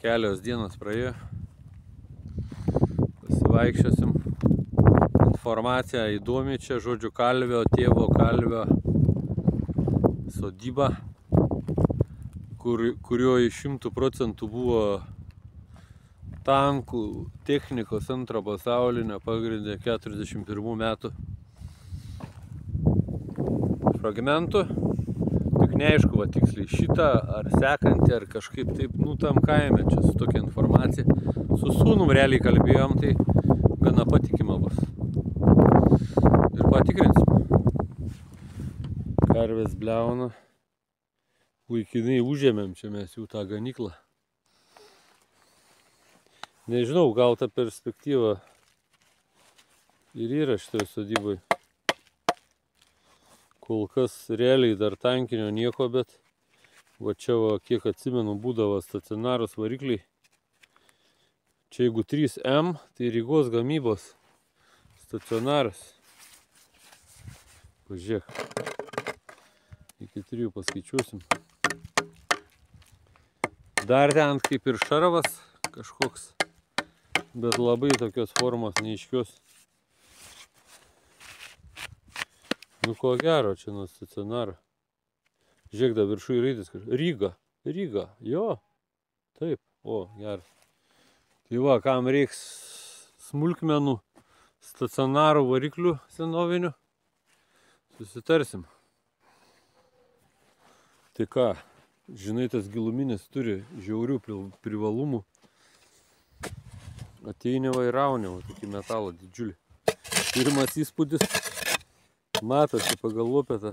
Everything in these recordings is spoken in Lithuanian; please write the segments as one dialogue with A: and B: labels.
A: Kelios dienos praėjo. Pasivaikščiosim. Informacija įdomi čia, žodžiu, tėvo kalvio sodyba, kurio iš 100% buvo tankų technikos antro pasaulinio pagrindė 41 metų fragmentų. Tik neaišku, va tiksliai šitą, ar sekantį, ar kažkaip taip, tam kaime čia su tokia informacija. Su sūnum realiai kalbėjom, tai gana patikima bus. Ir patikrinsim. Karvės bliauna. Laikinai užėmėm čia mes jų tą ganyklą. Nežinau, gal ta perspektyva ir yra šitoje sodyboje. Kol kas realiai dar tankinio nieko, bet va čia, va, kiek atsimenu, būdavo stacionarus varikliai. Čia jeigu 3M, tai Rygos gamybos stacionaras. Pažiūrėk. Iki 3 paskaičiuosim. Dar ten kaip ir šarvas kažkoks, bet labai tokios formos neiškios. Ko gero čia nuo stacionaro. Žiūrėk, da viršui raidės kažkas. Ryga, jo. Taip, o, geras. Tai va, kam reiks smulkmenų stacionarų variklių senovinių, susitarsim. Tai ką, žinai, tas giluminis turi žiaurių privalumų. Ateini va ir rauni, va, tokį metalą didžiulį. Pirmas įspūdis, matosi pagal lopetą,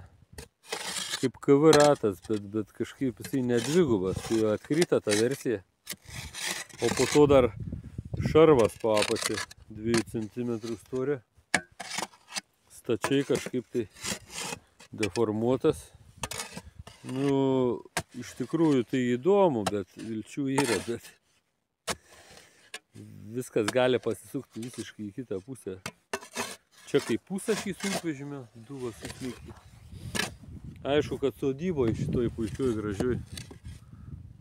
A: kaip KV ratas, bet kažkaip jisai nedvigubas, tai atkrita ta versija. O po to dar šarvas po apačia 2 cm storio, stačiai kažkaip tai deformuotas. Iš tikrųjų tai įdomu, bet vilčių yra, bet viskas gali pasisukti visiškai į kitą pusę. Čia kaip pusašį sunkvežimio, duva susmykti. Aišku, kad sodyboje šitoj puikioj gražioj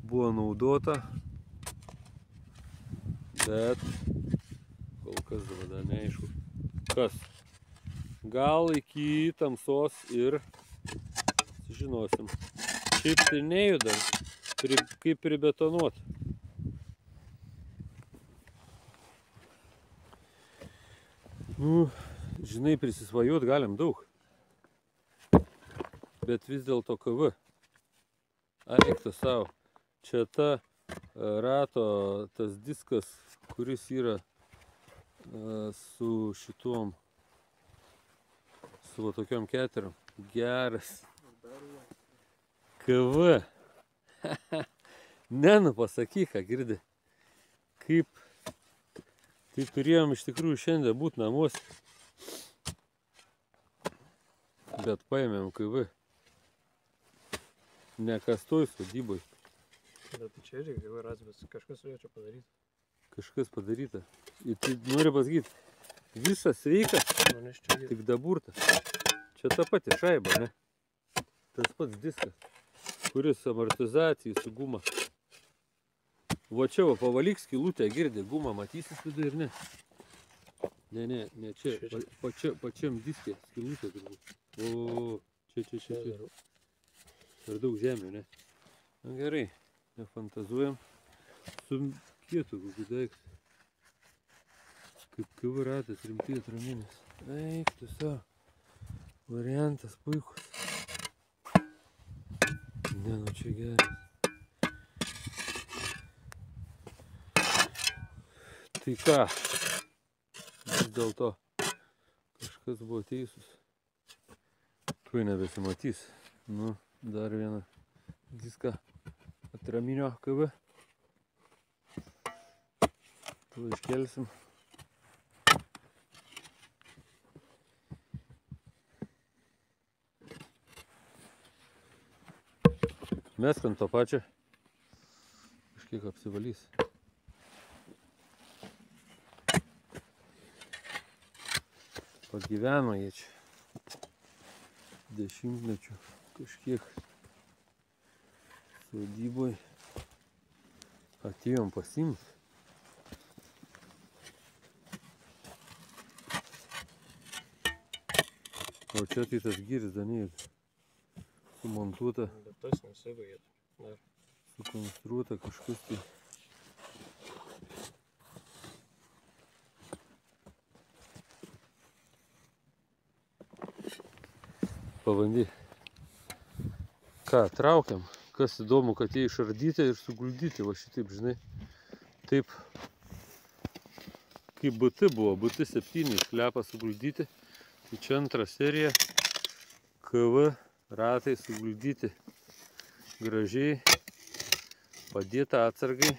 A: buvo naudota, bet kol kas dar neaišku. Kas? Gal iki tamsos ir žinosim. Šiaip tai nejuda, kaip pribetonuot. Žinai, prisisvajot galim daug. Bet vis dėlto KV. Eik tu savo. Čia ta rato, tas diskas, kuris yra su šitom, su tokiom keterom. Geras. KV. Pasakyk, ką girdi. Kaip tai turėjom iš tikrųjų šiandien būti namuose. Bet paėmėm KV. Ne kas toj sodyboj.
B: Bet tai čia irgi KV ras, bet kažkas su juo čia padaryta.
A: Kažkas padaryta. Ir tai noriu pasakyti, visas sveikas, tik daburtas. Čia ta pati šaiba, ne? Tas pats diskas, kuris amortizacijai su guma. Va čia va, pavalyk skylutę, girdė, guma matysis vidų ir ne. Ne, čia, pačiam diskė skylutė turbūt. O, čia. Per daug žemių, ne? Na gerai, nefantazuojam. Su kietu kokiu daiktą. Kaip KV ratas, rimtai atraminės. Eik tu savo. Variantas puikus. Ne, čia geras. Tai ką? Vis dėlto kažkas buvo teisus. Tuoj nebesimatys. Dar vieną diską atraminio KV. Tuoj iškelsim. Mesk ant to pačią. Kažkiek apsivalys. Pagyveno jie čia. 10 kažkiek sodyboj. Atėjom pasiimt. O čia tai tas giris Daniel. Sumontuota,
B: Bet tas nesibaigė. Dar.
A: sukonstruota kažkas tai. Pabandy. Ką, traukiam. Kas įdomu, kad jie išardyti ir suguldyti, va šitaip, žinai. Taip, kaip BT buvo, BT7 šlepą suguldyti. Tai čia antra serija. KV ratai suguldyti. Gražiai. Padėta atsargai.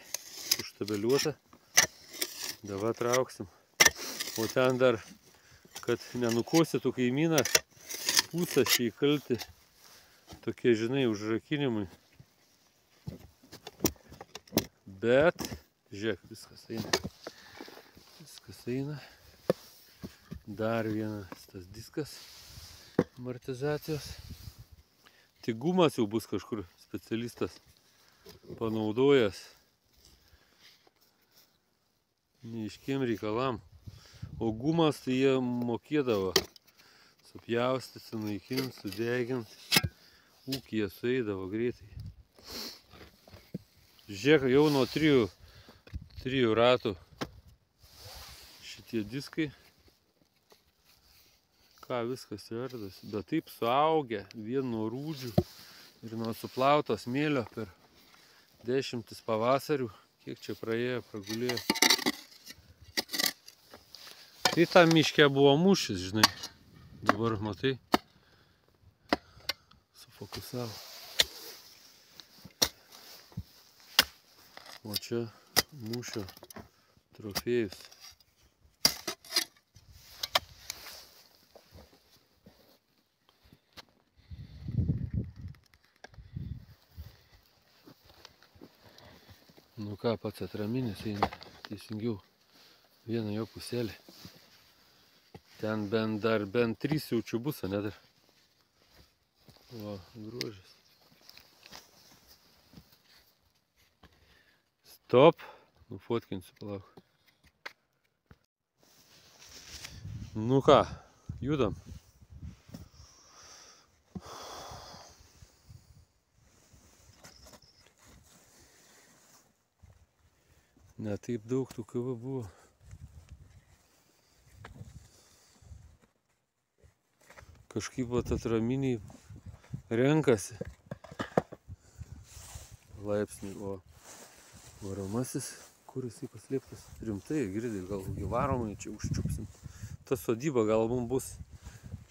A: Užtabeliuota. Dabar trauksim. O ten dar, kad nenukosėtų kaimynas, pusąšiai kalti. Tokie, žinai, užrakinimai. Bet, žiūrėk, viskas eina. Viskas eina. Dar vienas tas diskas amortizacijos. Tik gumas jau bus kažkur specialistas panaudojęs. Neiškiem reikalam. O gumas tai jie mokėdavo supjaustyti, sunaikinti, sudeginti. Ūkyje sueidavo greitai. Žiūrėk, jau nuo 3 ratų šitie diskai. Ką viskas verdas. Bet taip suaugę, vien nuo rūdžių ir nuo suplauto smėlio per 10 pavasarių. Kiek čia praėjo, pragulėjo. Tai tam miške buvo mūšis, žinai. Dabar matai. Sufokusavo. O čia mūšio trofėjus. Nu ką, pats atraminis eina, teisingiau. Vieną jo puselį. Ten dar bent 3 jaučių bus, ne dar. Va, grožis. Stop. Nufotkinsiu, palauk. Nu ką, judam. Ne taip daug tų kava buvo. Kažkaip vat atraminiai renkasi laipsnį, o varomasis, kur jisai paslėptas, rimtai, girdi, gal varomai čia užčiupsim. Ta sodyba gal mums bus,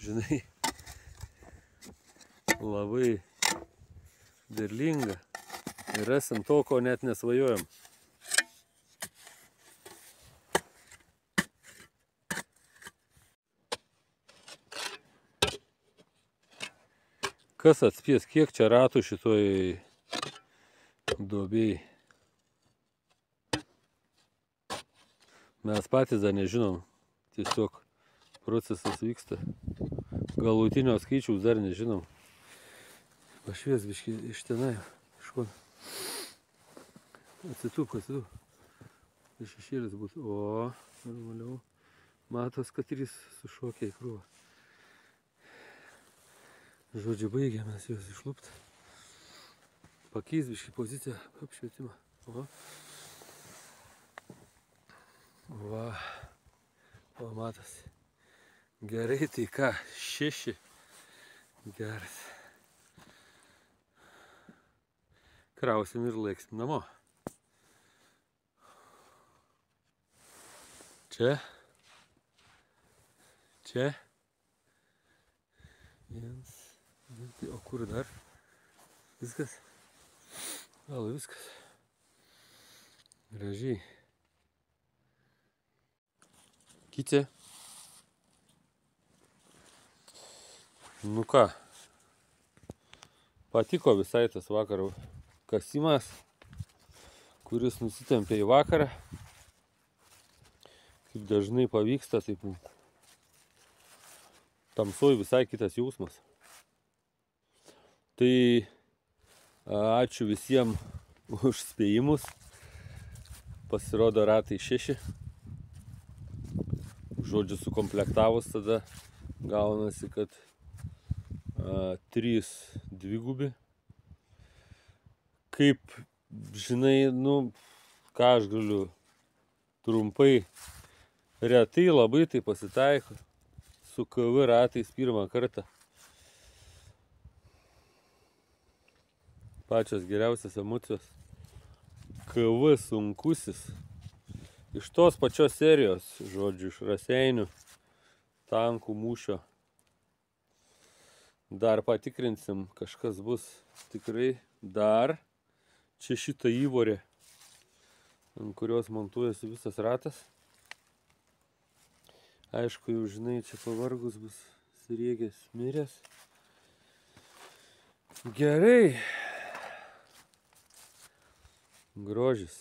A: žinai, labai derlinga ir rasim to, ko net nesvajojam. Kas atspės, kiek čia ratų šitoj duobėjai? Mes patys dar nežinom, tiesiog procesas vyksta. Galutinio skaičiaus dar nežinom. Pašvies biškį iš tenai, iš ko. Atsitūp. Šešėlis bus. O, normaliau. Matos, kad 3 sušokia į krūvą. Žodžiu, baigėmės juos išlupti. Pakeis biškį poziciją, apšvietimą. Va, matas. Gerai, tai ką, 6. Geras. Krausim ir laiksim namo. Čia. O kur dar? Viskas? Gal viskas. Gražiai. Kiti. Nu ką. Patiko visai tas vakaro kasimas, kuris nusitempė į vakarą. Kaip dažnai pavyksta, taip tamsoj visai kitas jausmas. Tai ačiū visiems už spėjimus. Pasirodo ratai 6. Žodžiu, sukomplektavus tada gaunasi, kad 3 dvigubi. Kaip, žinai, nu, ką aš galiu trumpai, retai labai tai pasitaiko. Su KV ratais pirmą kartą. Pačios geriausios emocijos. KV sunkusis. Iš tos pačios serijos, žodžiu, iš Raseinių tankų mūšio. Dar patikrinsim, kažkas bus tikrai dar. Čia šita įvorė, ant kurios montuojasi visas ratas. Aišku, jau žinai, čia pavargus bus sriegęs, miręs. Gerai. Grožis.